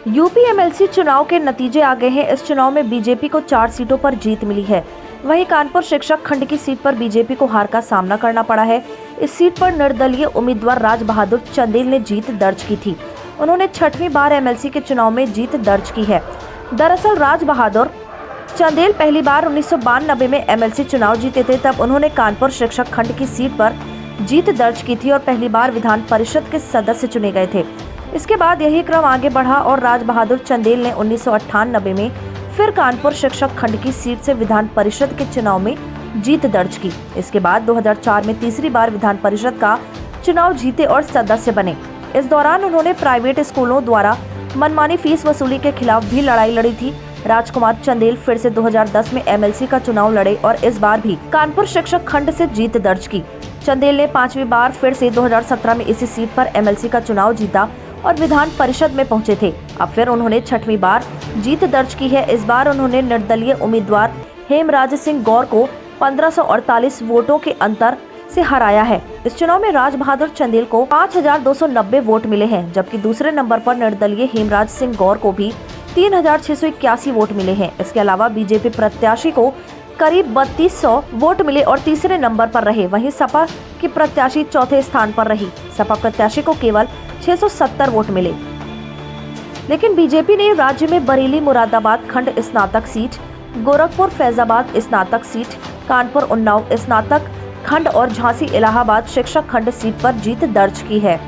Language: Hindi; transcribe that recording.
यूपी एमएलसी चुनाव के नतीजे आ गए हैं। इस चुनाव में बीजेपी को 4 सीटों पर जीत मिली है। वहीं कानपुर शिक्षक खंड की सीट पर बीजेपी को हार का सामना करना पड़ा है। इस सीट पर निर्दलीय उम्मीदवार राज बहादुर चंदेल ने जीत दर्ज की थी। उन्होंने 6वीं बार एमएलसी के चुनाव में जीत दर्ज की है। दरअसल राज बहादुर चंदेल पहली बार 1992 में एमएलसी चुनाव जीते थे। तब उन्होंने कानपुर शिक्षक खंड की सीट पर जीत दर्ज की थी और पहली बार विधान परिषद के सदस्य चुने गए थे। इसके बाद यही क्रम आगे बढ़ा और राज बहादुर चंदेल ने 1998 में फिर कानपुर शिक्षक खंड की सीट से विधान परिषद के चुनाव में जीत दर्ज की। इसके बाद 2004 में तीसरी बार विधान परिषद का चुनाव जीते और सदस्य बने। इस दौरान उन्होंने प्राइवेट स्कूलों द्वारा मनमानी फीस वसूली के खिलाफ भी लड़ाई लड़ी थी। राजकुमार चंदेल फिर से 2010 में एमएलसी का चुनाव लड़े और इस बार भी कानपुर शिक्षक खंड से जीत दर्ज की। चंदेल ने 5वीं बार फिर से 2017 में इसी सीट पर एमएलसी का चुनाव जीता और विधान परिषद में पहुंचे थे। अब फिर उन्होंने 6वीं बार जीत दर्ज की है। इस बार उन्होंने निर्दलीय उम्मीदवार हेमराज सिंह गौर को 1548 वोटों के अंतर से हराया है। इस चुनाव में राज बहादुर चंदेल को 5290 वोट मिले हैं, जबकि दूसरे नंबर पर निर्दलीय हेमराज सिंह गौर को भी 3681 वोट मिले हैं। इसके अलावा बीजेपी प्रत्याशी को करीब 3200 वोट मिले और तीसरे नंबर पर रहे। वहीं सपा की प्रत्याशी चौथे स्थान पर रही। सपा प्रत्याशी को केवल 670 वोट मिले। लेकिन बीजेपी ने राज्य में बरेली मुरादाबाद खंड स्नातक सीट, गोरखपुर फैजाबाद स्नातक सीट, कानपुर उन्नाव स्नातक खंड और झांसी इलाहाबाद शिक्षक खंड सीट पर जीत दर्ज की है।